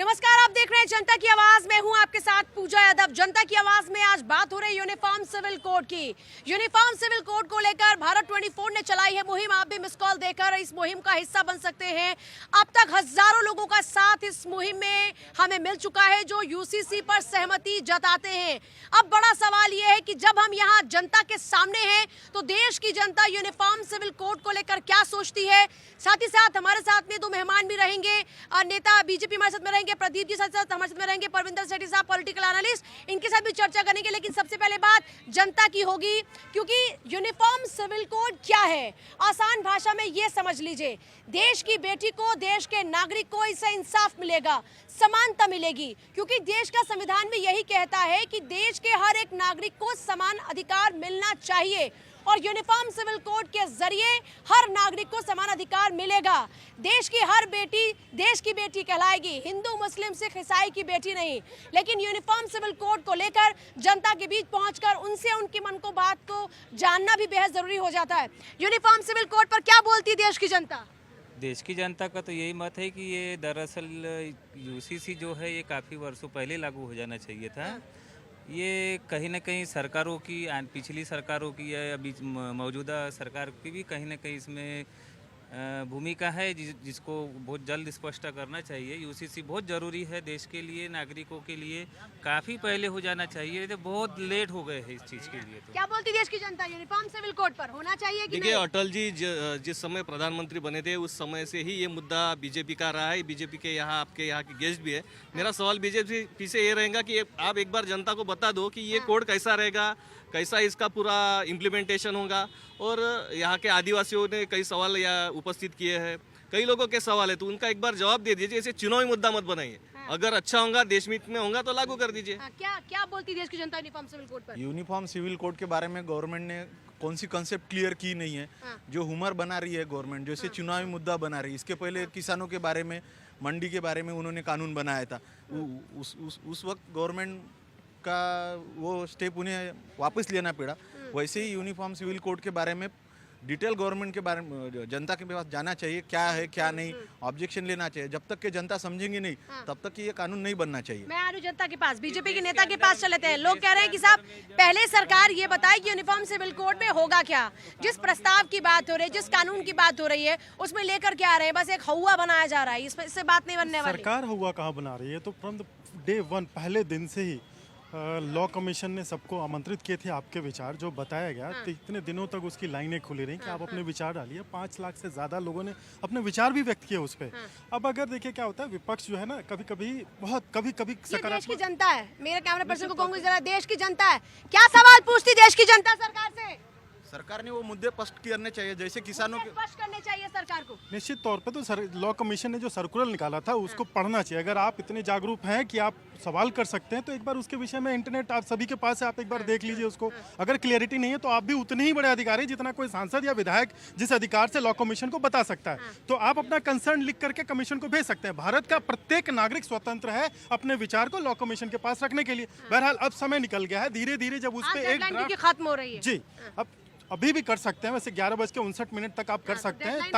नमस्कार, आप देख रहे हैं जनता की आवाज। मैं हूं आपके साथ पूजा यादव। जनता की आवाज में आज बात हो रही है यूनिफॉर्म सिविल कोड की। यूनिफॉर्म सिविल कोड को लेकर भारत 24 ने चलाई है मुहिम। आप भी मिस कॉल देकर इस मुहिम का हिस्सा बन सकते हैं। अब तक हजारों लोगों का साथ इस मुहिम में हमें मिल चुका है जो यूसीसी पर सहमति जताते हैं। अब बड़ा सवाल यह है कि जब हम यहाँ जनता के सामने हैं तो देश की जनता यूनिफॉर्म सिविल कोड को लेकर क्या सोचती है। साथ ही साथ हमारे साथ में दो मेहमान भी रहेंगे। नेता बीजेपी हमारे साथ में रहेंगे, प्रदीप जी साथ हमारे साथ में रहेंगे, परविंदर सेठी साहब पॉलिटिकल एनालिस्ट, इनके साथ भी चर्चा करेंगे। लेकिन सबसे पहले बात जनता की होगी, क्योंकि यूनिफॉर्म सिविल कोड क्या है आसान भाषा में ये समझ लीजिए। देश की बेटी को, देश के नागरिक को इससे इंसाफ मिलेगा, समानता मिलेगी, क्योंकि देश का संविधान भी यही कहता है कि देश के हर एक नागरिक को समान अधिकार मिलना चाहिए और यूनिफॉर्म सिविल कोड के जरिए हर नागरिक को समान अधिकार मिलेगा। देश की हर बेटी देश की बेटी कहलाएगी, हिंदू मुस्लिम सिख ईसाई की बेटी नहीं। लेकिन यूनिफॉर्म सिविल कोड को लेकर जनता के बीच पहुंचकर उनसे उनकी मन को बात को जानना भी बेहद जरूरी हो जाता है। यूनिफॉर्म सिविल कोड पर क्या बोलती है देश की जनता? देश की जनता का तो यही मत है कि ये दरअसल यूसीसी जो है ये काफ़ी वर्षों पहले लागू हो जाना चाहिए था। ये कहीं ना कहीं सरकारों की, पिछली सरकारों की या अभी मौजूदा सरकार की भी कहीं ना कहीं इसमें भूमिका है जिसको बहुत जल्द स्पष्ट करना चाहिए। यूसीसी बहुत ज़रूरी है देश के लिए, नागरिकों के लिए। काफ़ी पहले हो जाना चाहिए, तो बहुत लेट हो गए हैं इस चीज़ के लिए। तो क्या बोलती देश की जनता यूनिफॉर्म सिविल कोड पर होना चाहिए कि देखिए, नहीं? अटल जी जिस समय प्रधानमंत्री बने थे उस समय से ही ये मुद्दा बीजेपी का रहा है। बीजेपी के यहाँ आपके यहाँ के गेस्ट भी है। मेरा सवाल बीजेपी से ये रहेगा कि आप एक बार जनता को बता दो कि ये कोड कैसा रहेगा, कैसा इसका पूरा इम्प्लीमेंटेशन होगा। और यहाँ के आदिवासियों ने कई सवाल यहाँ उपस्थित किए हैं, कई लोगों के सवाल है, तो उनका एक बार जवाब दे दीजिए। इसे चुनावी मुद्दा मत बनाइए। अगर अच्छा होगा, देश हित में होगा तो लागू कर दीजिए। क्या बोलती देश की जनता यूनिफॉर्म सिविल कोड पर? यूनिफॉर्म सिविल कोड के बारे में गवर्नमेंट ने कौन सी कंसेप्ट क्लियर की नहीं है। जो हुमर बना रही है गवर्नमेंट, जैसे चुनावी मुद्दा बना रही है। इसके पहले किसानों के बारे में, मंडी के बारे में उन्होंने कानून बनाया था। उस वक्त गवर्नमेंट का वो स्टेप उन्हें वापस लेना पड़ा। वैसे ही यूनिफॉर्म सिविल कोड के बारे में डिटेल गवर्नमेंट के बारे में जनता के पास जाना चाहिए, क्या है क्या नहीं, ऑब्जेक्शन लेना चाहिए। जब तक के जनता समझेंगे नहीं तब तक ये कानून नहीं बनना चाहिए। मैं आ रही जनता के पास, बीजेपी के नेता के पास चलते हैं। लोग कह रहे हैं कि साहब पहले सरकार ये बताए कि यूनिफॉर्म सिविल कोड में होगा क्या। जिस प्रस्ताव की बात हो रही है, जिस कानून की बात हो रही है, उसमें लेकर के आ रहे हैं, बस एक हौवा बनाया जा रहा है। इससे बात नहीं बनने वाली। सरकार हौवा कहाँ बना रही है? तो फ्रॉम डे वन, पहले दिन से ही लॉ कमीशन ने सबको आमंत्रित किए थे। आपके विचार जो बताया गया, तो इतने दिनों तक उसकी लाइनें खुली रही कि आप अपने विचार डालिए। 5 लाख से ज़्यादा लोगों ने अपने विचार भी व्यक्त किए उस पर। अब अगर देखिए क्या होता है, विपक्ष जो है ना, कभी कभी देश की जनता है। मेरे कैमरा पर्सन को कहूंगी जरा, देश की जनता है, क्या सवाल पूछती देश की जनता सरकार से? सरकार ने वो मुद्दे स्पष्ट करने चाहिए, जैसे किसानों के स्पष्ट करने चाहिए सरकार को। निश्चित तौर पे तो लॉ कमीशन ने जो सर्कुलर निकाला था उसको पढ़ना चाहिए। अगर आप इतने जागरूक हैं कि आप सवाल कर सकते हैं तो एक बार उसके विषय में इंटरनेट आप सभी के पास है, आप एक बार देख लीजिए उसको। अगर क्लियरिटी नहीं है तो आप भी उतने ही बड़े अधिकारी जितना कोई सांसद या विधायक जिस अधिकार से लॉ कमीशन को बता सकता है, तो आप अपना कंसर्न लिख करके कमीशन को भेज सकते हैं। भारत का प्रत्येक नागरिक स्वतंत्र है अपने विचार को लॉ कमीशन के पास रखने के लिए। बहरहाल अब समय निकल गया है, धीरे धीरे जब उस पर एक ड्राफ्ट खत्म हो रही है जी, अब अभी भी कर सकते हैं। वैसे 11:59 तक आप कर सकते हैं,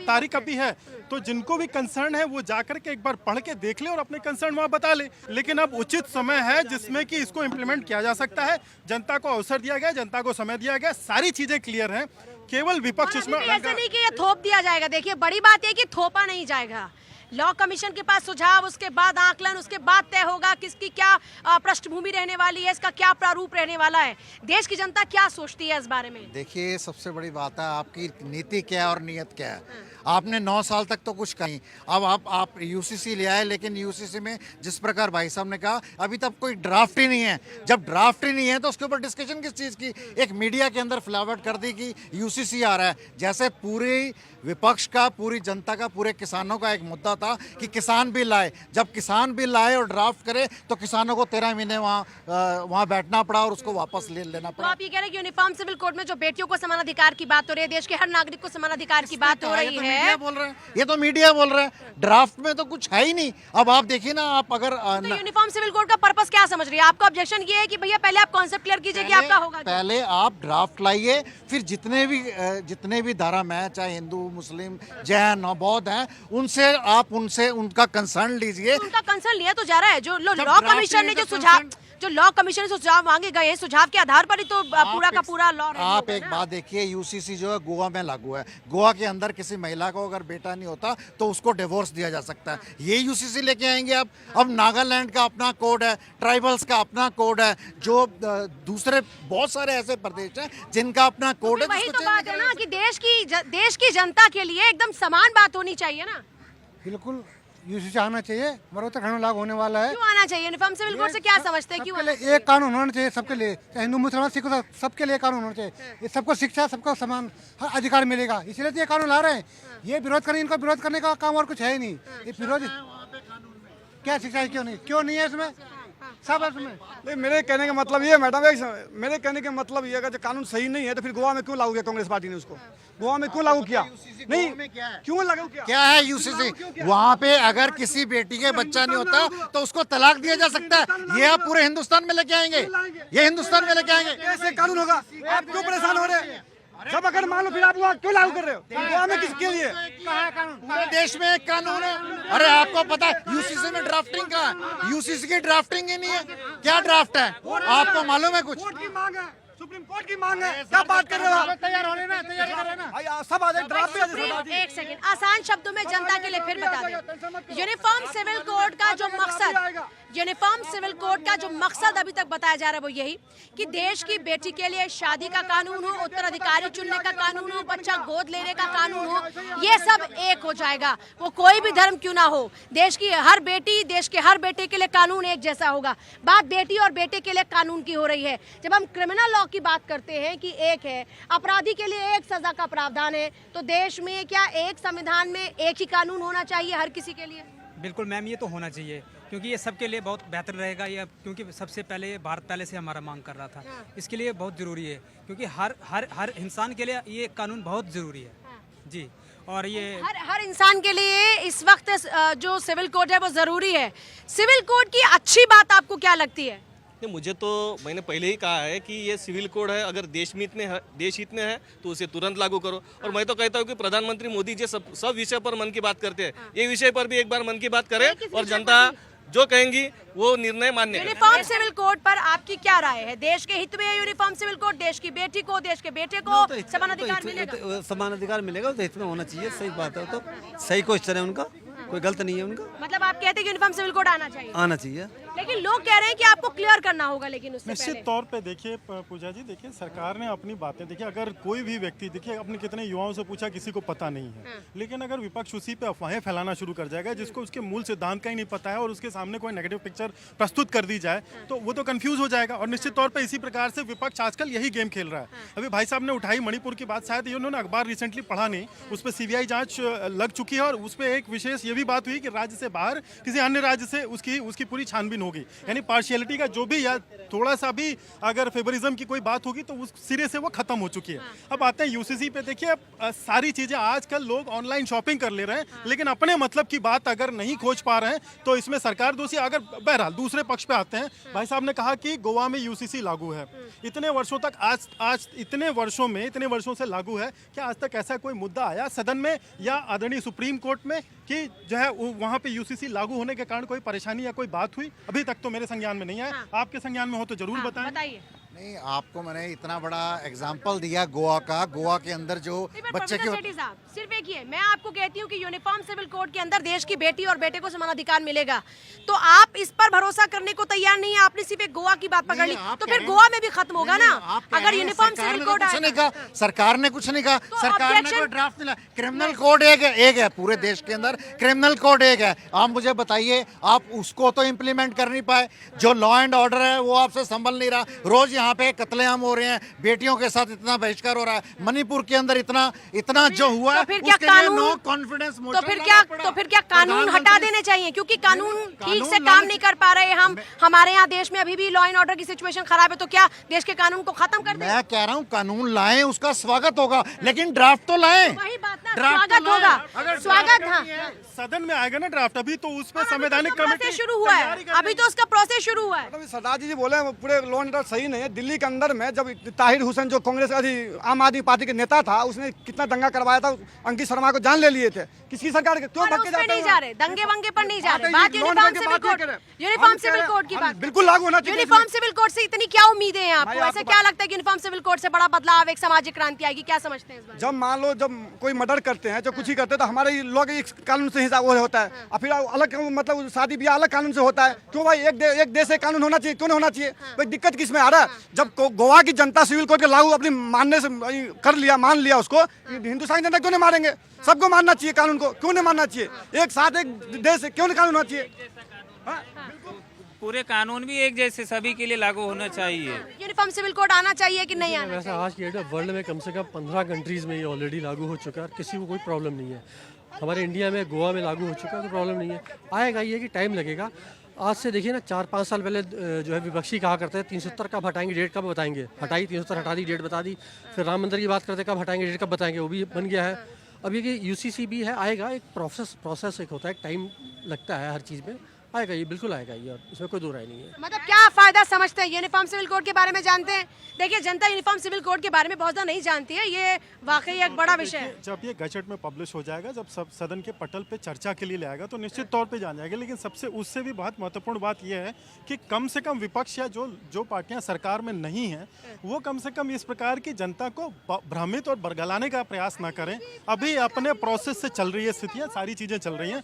तारीख अभी है। तो जिनको भी कंसर्न है वो जाकर के एक बार पढ़ के देख ले और अपने कंसर्न वहाँ बता ले। लेकिन अब उचित समय है जिसमें कि इसको इम्प्लीमेंट किया जा सकता है। जनता को अवसर दिया गया, जनता को समय दिया गया, सारी चीजें क्लियर हैं। केवल विपक्ष इसमें ऐसा नहीं कि ये थोप दिया जाएगा। देखिए, बड़ी बात है कि थोपा नहीं जाएगा। लॉ कमीशन के पास सुझाव, उसके बाद आकलन, उसके बाद तय होगा किसकी क्या पृष्ठभूमि रहने वाली है, इसका क्या प्रारूप रहने वाला है। देश की जनता क्या सोचती है इस बारे में? देखिए, सबसे बड़ी बात है आपकी नीति क्या है और नीयत क्या है। आपने 9 साल तक तो कुछ कहीं, अब आप यूसीसी ले आए, लेकिन यूसीसी में जिस प्रकार भाई साहब ने कहा अभी तक कोई ड्राफ्ट ही नहीं है। जब ड्राफ्ट ही नहीं है तो उसके ऊपर डिस्कशन किस चीज़ की? एक मीडिया के अंदर फ्लावट कर दी कि यूसीसी आ रहा है, जैसे पूरी विपक्ष का, पूरी जनता का, पूरे किसानों का एक मुद्दा था कि किसान बिल आए। जब किसान बिल आए और ड्राफ्ट करे तो किसानों को 13 महीने वहाँ बैठना पड़ा और उसको वापस ले लेना तो पड़ा। आप ये कह रहे हैं कि यूनिफॉर्म सिविल कोड में जो बेटियों को समान अधिकार की बात हो रही है, देश के हर नागरिक को समान अधिकार की बात हो रही है, है। बोल रहे हैं, ये तो मीडिया बोल रहा है, ड्राफ्ट में तो कुछ है ही नहीं। अब आप देखिए ना, आप अगर तो यूनिफॉर्म सिविल कोड का पर्पस क्या समझ रही है? आपका ऑब्जेक्शन ये है कि भैया पहले आप कॉन्सेप्ट क्लियर कीजिए कि आपका होगा क्या? पहले आप ड्राफ्ट लाइए, फिर जितने भी धारा में, चाहे हिंदू, मुस्लिम, जैन, बौद्ध हैं, उनसे उनका कंसर्न लीजिए। उनका कंसर्न लिया तो जा रहा है। जो लॉ ड्राफ्ट कमीशन ने जो लॉ कमीशन ने सुझाव मांगे गए, सुझाव के आधार पर ही तो पूरा का पूरा लॉ। आप एक बात देखिए, यूसीसी जो है गोवा में लागू है। गोवा के अंदर किसी महिला को अगर बेटा नहीं होता तो उसको डिवोर्स दिया जा सकता है। ये यूसीसी लेके आएंगे आप। अब नागालैंड का अपना कोड है, ट्राइबल्स का अपना कोड है, जो दूसरे बहुत सारे ऐसे प्रदेश हैं जिनका अपना कोड है। वही तो बात है ना कि देश की जनता के लिए एकदम समान बात होनी चाहिए ना। बिल्कुल यूसीसी आना चाहिए, मगर तो कानून लागू होने वाला है। क्यों आना चाहिए? यूनिफॉर्म सिविल कोड से क्या समझते हैं? क्यों सबके लिए एक कानून होना चाहिए, सबके लिए, चाहे हिंदू मुसलमान सिख सबके लिए कानून होना चाहिए। ये सबको शिक्षा, सबको समान अधिकार मिलेगा, इसलिए तो ये कानून ला रहे हैं। ये विरोध करने, इनको विरोध करने का काम और कुछ है ही नहीं। ये विरोध क्या शिक्षा है, क्यों नहीं है इसमें? सब है इसमें। नहीं, मेरे कहने का मतलब ये मैडम, मेरे कहने का मतलब ये, अगर जो कानून सही नहीं है तो फिर गोवा में क्यों लागू किया कांग्रेस पार्टी ने उसको? गोवा में क्यों लागू किया? नहीं, क्यों लागू किया? क्या है यूसीसी? वहाँ पे अगर किसी बेटी के बच्चा नहीं होता तो उसको तलाक दिया जा सकता है। ये आप पूरे हिंदुस्तान में लेके आएंगे, ये हिंदुस्तान में लेके आएंगे। कैसे कानून होगा? आप क्यों परेशान हो रहे हैं? सब अगर मान लो, फिर आप वहाँ क्यों लागू कर रहे हो? गोवा में किसके लिए? पूरे देश में एक कानून है। अरे आपको पता है यूसीसी में ड्राफ्टिंग का है? यूसीसी की ड्राफ्टिंग ही नहीं है। क्या ड्राफ्ट है, आपको मालूम है कुछ? कोर्ट की मांग है, सुप्रीम कोर्ट की मांग है। क्या बात कर रहे हो आप? तैयार हो लेना, तैयारी कर लेना। भाई, सब आ जाए, ड्राफ्ट पे आ जाए। एक सेकंड, आसान शब्दों में जनता के लिए फिर बता दें। यूनिफॉर्म सिविल कोड का जो मकसद, यूनिफॉर्म सिविल कोड का जो मकसद अभी तक बताया जा रहा है वो यही कि देश की बेटी के लिए शादी का कानून हो, उत्तराधिकारी चुनने का कानून हो, बच्चा गोद लेने का कानून हो, ये सब एक हो जाएगा। वो कोई भी धर्म क्यों ना हो, देश की हर बेटी, देश के हर बेटे के लिए कानून एक जैसा होगा। बात बेटी और बेटे के लिए कानून की हो रही है। जब हम क्रिमिनल लॉ की बात करते हैं कि एक है, अपराधी के लिए एक सजा का प्रावधान है, तो देश में क्या एक संविधान में एक ही कानून होना चाहिए हर किसी के लिए? बिल्कुल मैम, ये तो होना चाहिए, क्योंकि ये सबके लिए बहुत बेहतर रहेगा। ये क्योंकि सबसे पहले ये भारत पहले से हमारा मांग कर रहा था, इसके लिए बहुत ज़रूरी है, क्योंकि हर इंसान के लिए ये कानून बहुत ज़रूरी है जी। और ये हर इंसान के लिए इस वक्त जो सिविल कोड है वो ज़रूरी है। सिविल कोड की अच्छी बात आपको क्या लगती है? नहीं, मुझे तो, मैंने पहले ही कहा है कि ये सिविल कोड है, अगर देश हित में है तो उसे तुरंत लागू करो। और मैं तो कहता हूँ कि प्रधानमंत्री मोदी जी सब विषय पर मन की बात करते हैं, ये विषय पर भी एक बार मन की बात करें और जनता जो कहेंगी वो निर्णय मान्य करें। यूनिफॉर्म सिविल कोड पर आपकी क्या राय है? देश के हित में है यूनिफॉर्म सिविल कोड? देश की बेटी को, देश के बेटे को समान अधिकार मिलेगा? समान अधिकार मिलेगा, तो हित में होना चाहिए। सही बात है, तो सही क्वेश्चन है उनका, कोई गलत नहीं है उनका। मतलब आप कहते हैं कि यूनिफॉर्म सिविल कोड आना चाहिए? आना चाहिए, लेकिन लोग कह रहे हैं कि आपको क्लियर करना होगा, लेकिन उससे निश्चित तौर पे देखिए पूजा जी, देखिए सरकार ने अपनी बातें, देखिए अगर कोई भी व्यक्ति, देखिए अपने कितने युवाओं से पूछा, किसी को पता नहीं है, लेकिन अगर विपक्ष उसी पे अफवाहें फैलाना शुरू कर जाएगा, जिसको उसके मूल सिद्धांत का ही नहीं पता है, और उसके सामने कोई नेगेटिव पिक्चर प्रस्तुत कर दी जाए तो वो तो कंफ्यूज हो जाएगा। और निश्चित तौर पर इसी प्रकार से विपक्ष आजकल यही गेम खेल रहा है। अभी भाई साहब ने उठाई मणिपुर की बात, शायद उन्होंने अखबार रिसेंटली पढ़ा नहीं, उस पर सीबीआई जांच लग चुकी है, और उस पर एक विशेष ये भी बात हुई कि राज्य से बाहर किसी अन्य राज्य से उसकी पूरी छानबीन होगी। यानी पार्शियलिटी का जो भी, या थोड़ा सा भी अगर फेवरिज्म की कोई बात होगी तो उस सिरे से वो खत्म हो चुकी है। अब आते हैं यूसीसी पे। देखिए सारी चीजें आजकल लोग ऑनलाइन शॉपिंग कर ले रहे हैं, लेकिन अपने मतलब की बात अगर नहीं खोज पा रहे हैं तो इसमें सरकार दोषी। अगर बहरहाल दूसरे पक्ष पे आते हैं, भाई साहब ने कहा कि गोवा में यूसीसी लागू है, इतने वर्षों तक, आज इतने वर्षों से लागू है, क्या आज तक ऐसा कोई मुद्दा आया सदन में या आदरणीय सुप्रीम कोर्ट में कि जो है वहां पे यूसीसी लागू होने के कारण कोई परेशानी या कोई बात हुई? अभी तक तो मेरे संज्ञान में नहीं है। आपके संज्ञान में हो तो जरूर बताएं। नहीं, आपको मैंने इतना बड़ा एग्जाम्पल दिया गोवा का। गोवा के अंदर जो बच्चे की, सिर्फ एक ही है, मैं आपको कहती हूँ कि यूनिफॉर्म सिविल कोड के अंदर देश की बेटी और बेटे को समान अधिकार मिलेगा, तो आप इस पर भरोसा करने को तैयार नहीं है। आपने सिर्फ एक गोवा की बात पकड़ ली, तो फिर गोवा में भी खत्म होगा ना अगर यूनिफॉर्म सिविल कोड आएगा। सरकार ने कुछ नहीं कहा, सरकार ने कोई ड्राफ्ट नहीं लाया। क्रिमिनल कोड एक है पूरे देश के अंदर, क्रिमिनल कोड एक है। आप मुझे बताइए, आप उसको तो इम्प्लीमेंट कर नहीं पाए। जो लॉ एंड ऑर्डर है वो आपसे संभल नहीं रहा। रोज यहाँ पे कत्लेआम हो रहे हैं, बेटियों के साथ इतना बहिष्कार हो रहा है, मणिपुर के अंदर इतना जो हुआ तो फिर क्या कानून कॉन्फिडेंस तो फिर क्या कानून हटा देने चाहिए, क्योंकि कानून ठीक से काम नहीं कर पा रहे हम। हमारे यहाँ देश में अभी भी लॉ एंड ऑर्डर की सिचुएशन खराब है, तो क्या देश के कानून को खत्म कर दें? मैं कह रहा हूँ कानून लाएं, उसका स्वागत होगा, लेकिन ड्राफ्ट तो लाएं। वही बात ना, ड्राफ्ट स्वागत तो होगा, अगर स्वागत। हाँ, सदन में आएगा ना ड्राफ्ट, अभी तो उस पर संवैधानिक प्रोसेस कमेटी शुरू हुआ है, अभी तो उसका प्रोसेस शुरू हुआ है। मतलब सरदार जी बोले पूरे लॉ एंड ऑर्डर सही नहीं है। दिल्ली के अंदर में जब ताहिर हुसैन जो कांग्रेस आम आदमी पार्टी के नेता था, उसने कितना दंगा करवाया था, अंकित शर्मा को जान ले लिए थे। किसकी सरकार के क्यों भटके जाते नहीं हैं? जा रहे, दंगे वंगे पर नहीं जा रहे। बात बात uniform civil code, uniform civil code की बात बिल्कुल लागू होना चाहिए। यूनिफॉर्म सिविल कोड से इतनी क्या उम्मीदें हैं आपको? भाई, ऐसे क्या लगता है कि यूनिफॉर्म सिविल कोड से बड़ा बदलाव, एक सामाजिक क्रांति आएगी? क्या समझते हैं इस बारे में? जब मान लो जब कोई मर्डर करते हैं, जो कुछ ही करते हैं, तो हमारे लोग एक कानून से हिसाब वो होता है, और फिर अलग मतलब शादी ब्याह अलग कानून से होता है। क्यों भाई एक देश से कानून होना चाहिए, क्यों नहीं होना चाहिए? भाई दिक्कत किस में आ रहा है? जब गोवा की जनता सिविल कोड के लागू अपनी मानने से कर लिया, मान लिया उसको, हिंदुस्तान की जनता क्यों नहीं मारेंगे? सबको मानना चाहिए कानून को, क्यों नहीं मानना चाहिए? एक साथ एक देश से क्यों नहीं कानून होना चाहिए? पूरे कानून भी एक जैसे सभी के लिए लागू होना चाहिए। यूनिफॉर्म सिविल कोड आना चाहिए कि नहीं आना वैसे आज की डेट में वर्ल्ड में कम से कम 15 कंट्रीज में ये ऑलरेडी लागू हो चुका है और किसी को कोई प्रॉब्लम नहीं है। हमारे इंडिया में गोवा में लागू हो चुका है, कोई प्रॉब्लम नहीं है। आएगा, ये कि टाइम लगेगा। आज से देखिए ना, 4-5 साल पहले जो है विपक्षी कहा करते हैं 370 कब हटाएंगे, डेट कब बताएंगे, हटाई 370, हटा दी, डेट बता दी। फिर राम मंदिर की बात करते कब हटाएंगे, डेट कब बताएंगे, वो भी बन गया है। अब ये कि यूसीसी भी है, आएगा, एक प्रोसेस एक होता है, टाइम लगता है हर चीज़ में। आएगा, ये बिल्कुल आएगा, ये इसमें कोई दो राय नहीं है। मतलब क्या फायदा समझते हैं? यूनिफॉर्म सिविल कोड के बारे में जानते हैं? देखिए, जनता यूनिफॉर्म सिविल कोड के बारे में बहुत ज़्यादा नहीं जानती है, ये वाकई एक बड़ा विषय है। जब ये गजट में पब्लिश हो जाएगा, जब सब सदन के पटल पे चर्चा के लिए ले आएगा, तो निश्चित तौर पे जान जाएगा। लेकिन सबसे उससे भी बहुत महत्वपूर्ण बात यह है कि कम से कम विपक्ष या जो पार्टियां सरकार में नहीं हैं, वो कम से कम इस प्रकार की जनता को भ्रमित और बरगलाने का प्रयास ना करें। अभी अपने प्रोसेस से चल रही है स्थितियाँ, सारी चीज़ें चल रही हैं।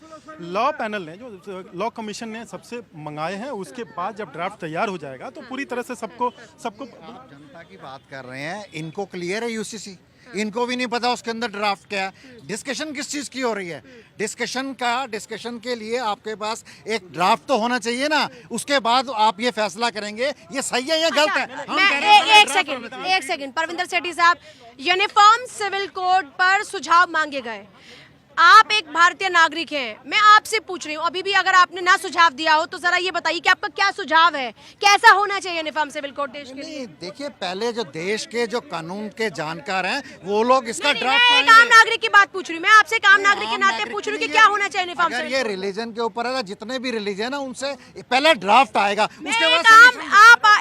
लॉ पैनल ने, जो लॉ कमीशन ने सबसे मंगाए हैं, उसके बाद जब ड्राफ्ट तैयार हो जाएगा तो पूरी तरह से सबको जनता की बात कर रहे हैं, इनको क्लियर है यूसीसी, इनको भी नहीं पता उसके अंदर ड्राफ्ट क्या है। डिस्कशन किस चीज़ की हो रही है? डिस्कशन के लिए आपके पास एक ड्राफ्ट तो होना चाहिए ना, उसके बाद आप ये फैसला करेंगे ये सही है या गलत है। मैं एक सेकंड परविंदर सेठी साहब, यूनिफॉर्म सिविल कोड पर सुझाव मांगे गए। आप एक भारतीय नागरिक हैं, मैं आपसे पूछ रही हूँ, अभी भी अगर आपने ना सुझाव दिया हो तो जरा ये बताइए कि आपका क्या सुझाव है, कैसा होना चाहिए यूनिफॉर्म सिविल कोड देश के लिए? देखिए, पहले जो देश के जो कानून के जानकार हैं वो लोग इसका ड्राफ्ट मैं एक आम नागरिक की बात पूछ रही हूँ, मैं आपसे एक आम नागरिक के नाते पूछ रही हूँ कि क्या होना चाहिए यूनिफॉर्म अगर सिविल ये रिलीजन के ऊपर है, जितने भी रिलीजन है उनसे पहले ड्राफ्ट आएगा, उसके बाद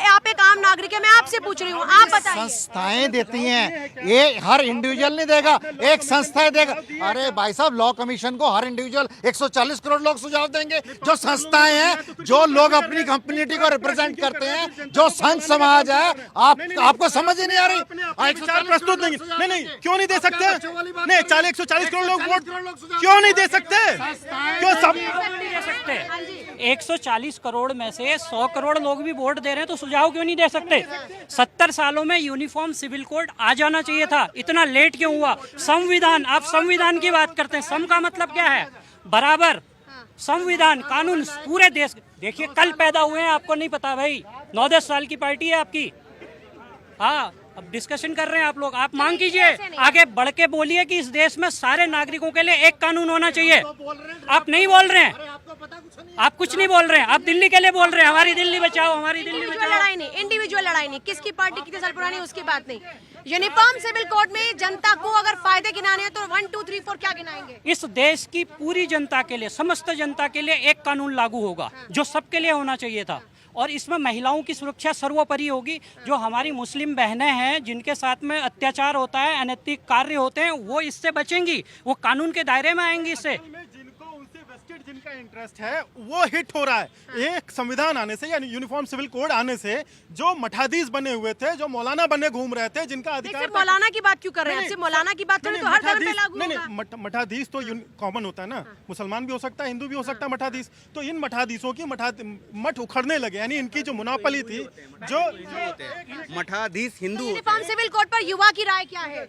आप एक आम नागरिक है, मैं आपसे पूछ रही हूँ, आप बताइए। संस्थाएं देती हैं, ये हर इंडिविजुअल नहीं देगा, एक संस्था देगा। अरे भाई साहब, लॉ कमीशन को हर इंडिविजुअल 140 करोड़ लोग सुझाव देंगे? जो संस्थाएं हैं, जो लोग अपनी कम्युनिटी को रिप्रेजेंट करते हैं, जो संत समाज है, आपको समझ ही नहीं आ रही? विचार प्रस्तुत नहीं, क्यों नहीं दे सकते? नहीं, 140 करोड़ लोग वोट क्यों नहीं दे सकते? क्यों सब नहीं दे सकते? 140 करोड़ में से 100 करोड़ लोग भी वोट दे रहे हैं, तो सुझाव क्यों नहीं दे सकते? 70 सालों में यूनिफॉर्म सिविल कोड आ जाना चाहिए था, इतना लेट क्यों हुआ? संविधान, आप संविधान की बात करते हैं, सम का मतलब क्या है? बराबर। संविधान, कानून पूरे देश। देखिए, कल पैदा हुए हैं, आपको नहीं पता भाई, 9-10 साल की पार्टी है आपकी। हाँ, अब डिस्कशन कर रहे हैं आप लोग, आप मांग कीजिए, आगे बढ़ के बोलिए कि इस देश में सारे नागरिकों के लिए एक कानून होना चाहिए। आप नहीं बोल रहे हैं, आप कुछ नहीं बोल रहे हैं, आप दिल्ली के लिए बोल रहे हैं, हमारी दिल्ली बचाओ, हमारी दिल्ली बचाओ। लड़ाई नहीं, इंडिविजुअल लड़ाई नहीं, किसकी पार्टी कितने साल पुरानी उसकी बात नहीं। यूनिफॉर्म सिविल कोड में जनता को अगर फायदे गिनाने हैं तो 1, 2, 3, 4 क्या गिनाएंगे? इस देश की पूरी जनता के लिए, समस्त जनता के लिए एक कानून लागू होगा, जो सबके लिए होना चाहिए था। और इसमें महिलाओं की सुरक्षा सर्वोपरि होगी। जो हमारी मुस्लिम बहनें हैं, जिनके साथ में अत्याचार होता है, अनैतिक कार्य होते हैं, वो इससे बचेंगी, वो कानून के दायरे में आएंगी। इससे जिनका इंटरेस्ट है वो हिट हो रहा है। एक संविधान आने से, यानी यूनिफॉर्म सिविल कोड आने से, जो मठाधीश बने हुए थे, जो मौलाना बने घूम रहे थे, जिनका अधिकार, सिर्फ मौलाना की बात क्यों कर रहे हैं? सिर्फ मौलाना की बात करें तो हर धर्म पे लागू होगा। मठाधीश तो मठाधीश होता है ना, मुसलमान भी हो सकता है, हिंदू भी हो सकता है मठाधीश। तो इन मठाधीशों की मठ उखड़ने लगे, यानी इनकी जो मुनापली थी, जो मठाधीश हिंदू। यूनिफॉर्म सिविल कोड पर युवा की राय क्या है?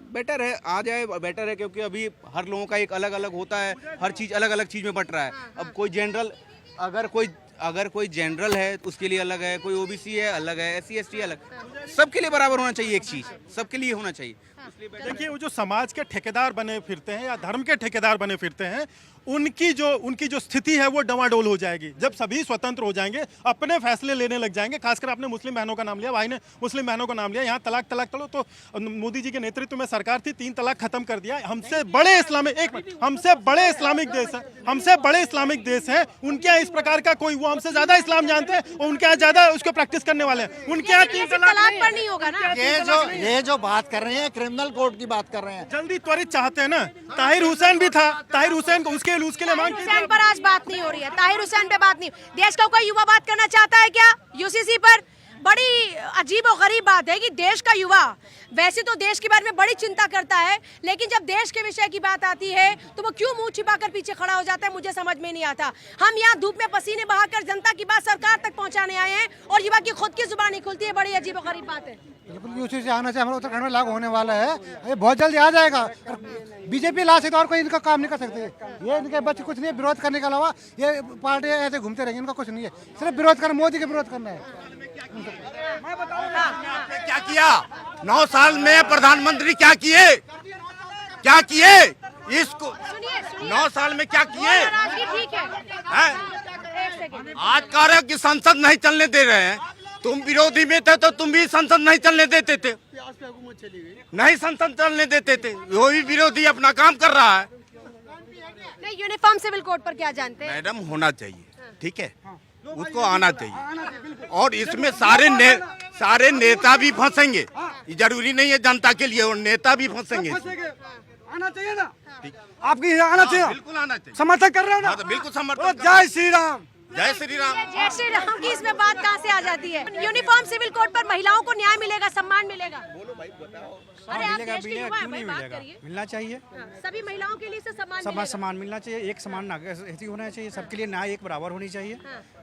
बेटर है, आ जाए बेटर है, क्योंकि अभी हर लोगों का एक अलग अलग होता है, हर चीज़ अलग अलग चीज़ में बट रहा है। अब कोई जनरल, अगर कोई अगर कोई जनरल है तो उसके लिए अलग है, कोई ओबीसी है अलग है, SC ST अलग, सबके लिए बराबर होना चाहिए। एक चीज सबके लिए होना चाहिए। देखिए वो जो समाज के ठेकेदार बने फिरते हैं या धर्म के ठेकेदार बने फिरते हैं, उनकी जो स्थिति है वो डवाडोल हो जाएगी जब सभी स्वतंत्र हो जाएंगे, अपने फैसले लेने लग जाएंगे। खासकर आपने मुस्लिम बहनों का नाम लिया, भाई ने मुस्लिम बहनों का नाम लिया। यहाँ तलाक तो मोदी जी के नेतृत्व में सरकार थी, 3 तलाक खत्म कर दिया। हमसे बड़े इस्लामिक देश हैं, उनके यहाँ इस प्रकार का कोई, वो हमसे ज्यादा इस्लाम जानते हैं और उनके यहाँ ज्यादा उसको प्रैक्टिस करने वाले हैं। उनके यहाँ 3 तलाक पर नहीं होगा ना। ये जो बात कर रहे हैं क्रिमिनल कोड की बात कर रहे हैं। जल्दी त्वरित चाहते हैं ना। ताहिर हुसैन भी था, ताहिर हुसैन को उसके लिए मांग की। हुसैन पर आज बात नहीं हो रही है, ताहिर हुसैन पे बात नहीं। देश का कोई युवा बात करना चाहता है क्या यूसीसी पर? बड़ी अजीब और गरीब बात है कि देश का युवा वैसे तो देश के बारे में बड़ी चिंता करता है, लेकिन जब देश के विषय की बात आती है तो वो क्यों मुंह छिपाकर पीछे खड़ा हो जाता है, मुझे समझ में नहीं आता। हम यहाँ धूप में पसीने बहाकर जनता की बात सरकार तक पहुँचाने आए हैं और युवा की खुद की जुबान नहीं खुलती है। बड़ी अजीब और गरीब बात है। बिल्कुल यूसीसी आना चाहिए, हमारे उत्तराखंड में लागू होने वाला है, ये बहुत जल्दी आ जाएगा। बीजेपी ला से तो और कोई इनका काम नहीं कर सकते। ये इनके बच्चे कुछ नहीं है, विरोध करने के अलावा ये पार्टी ऐसे घूमते रहेंगे, इनका कुछ नहीं है, सिर्फ विरोध करना, मोदी के विरोध करना है। क्या किया 9 साल में प्रधानमंत्री क्या किए इसको 9 साल में क्या किए? ठीक है, आज कह रहे हो कि संसद नहीं चलने दे रहे हैं। तुम विरोधी में थे तो तुम भी संसद नहीं चलने देते थे, नहीं संसद चलने देते थे। वो भी विरोधी अपना काम कर रहा है। नहीं, यूनिफॉर्म सिविल कोड पर क्या जानते हैं? मैडम होना चाहिए, ठीक है, उसको आना चाहिए। और इसमें सारे नेता भी फंसेंगे, जरूरी नहीं है जनता के लिए, और नेता भी फंसेंगे। आना चाहिए ना, आपकी यहाँ आना चाहिए, बिल्कुल आना चाहिए। समर्थन कर रहे हो ना? बिल्कुल समर्थन। जय श्री राम, जय श्री राम। जय श्री राम की इसमें बात कहाँ से आ जाती है? यूनिफॉर्म सिविल कोड पर महिलाओं को न्याय मिलेगा, सम्मान मिलेगा। अरे आप देश के युवा हैं, भाई बात करिए। मिलना चाहिए, सभी महिलाओं के लिए सम्मान मिलेगा। सम्मान मिलना चाहिए, एक समान होना चाहिए, सबके लिए न्याय एक बराबर होनी चाहिए।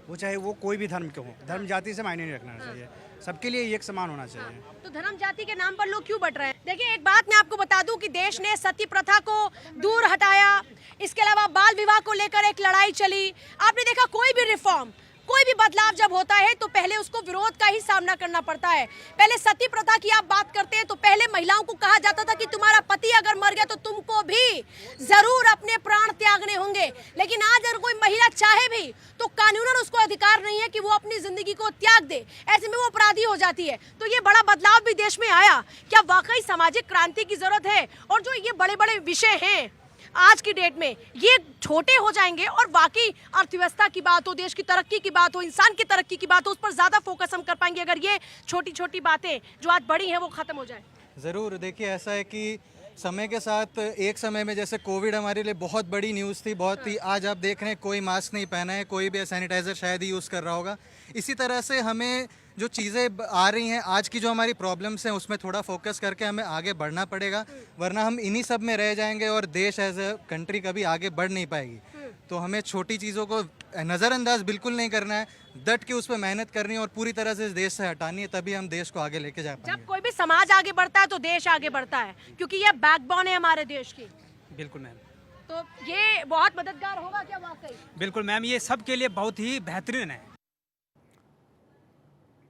वो चाहे वो कोई भी धर्म के हो, धर्म जाति से मायने नहीं रखना चाहिए, सबके लिए एक समान होना चाहिए। तो धर्म जाति के नाम पर लोग क्यों बट रहे हैं? देखिए एक बात मैं आपको बता दूं कि देश ने सती प्रथा को दूर हटाया, इसके अलावा बाल विवाह को लेकर एक लड़ाई चली। आपने देखा कोई भी रिफॉर्म, कोई भी बदलाव जब होता है तो पहले उसको विरोध का ही सामना करना पड़ता है। पहले सती प्रथा की आप बात करते हैं तो पहले महिलाओं को कहा जाता था कि तुम्हारा पति अगर मर गया तो तुमको भी जरूर अपने प्राण त्यागने होंगे, लेकिन आज अगर कोई महिला चाहे भी तो कानूनन उसको अधिकार नहीं है कि वो अपनी जिंदगी को त्याग दे, ऐसे में वो अपराधी हो जाती है। तो ये बड़ा बदलाव भी देश में आया। क्या वाकई सामाजिक क्रांति की जरूरत है? और जो ये बड़े बड़े विषय हैं आज की डेट में, ये छोटे हो जाएंगे और वाकई अर्थव्यवस्था की बात हो, देश की तरक्की की बात हो, इंसान की तरक्की की बात हो, उस पर ज्यादा फोकस हम कर पाएंगे अगर ये छोटी छोटी बातें जो आज बड़ी हैं वो खत्म हो जाए। ज़रूर। देखिए ऐसा है कि समय के साथ एक समय में जैसे कोविड हमारे लिए बहुत बड़ी न्यूज़ थी, बहुत ही, आज आप देख रहे हैं कोई मास्क नहीं पहना है, कोई भी सैनिटाइज़र शायद ही यूज़ कर रहा होगा। इसी तरह से हमें जो चीज़ें आ रही हैं, आज की जो हमारी प्रॉब्लम्स हैं उसमें थोड़ा फोकस करके हमें आगे बढ़ना पड़ेगा, वरना हम इन्हीं सब में रह जाएंगे और देश एज ए कंट्री कभी आगे बढ़ नहीं पाएगी। तो हमें छोटी चीज़ों को नज़रअंदाज बिल्कुल नहीं करना है, डट के उस पर मेहनत करनी है और पूरी तरह से इस देश से हटानी है, तभी हम देश को आगे लेके जा पाएंगे। जब कोई भी समाज आगे बढ़ता है तो देश आगे बढ़ता है, क्योंकि ये बैकबोन है हमारे देश की। बिल्कुल मैम, तो ये बहुत मददगार होगा क्या वाकई? बिल्कुल मैम, ये सबके लिए बहुत ही बेहतरीन है।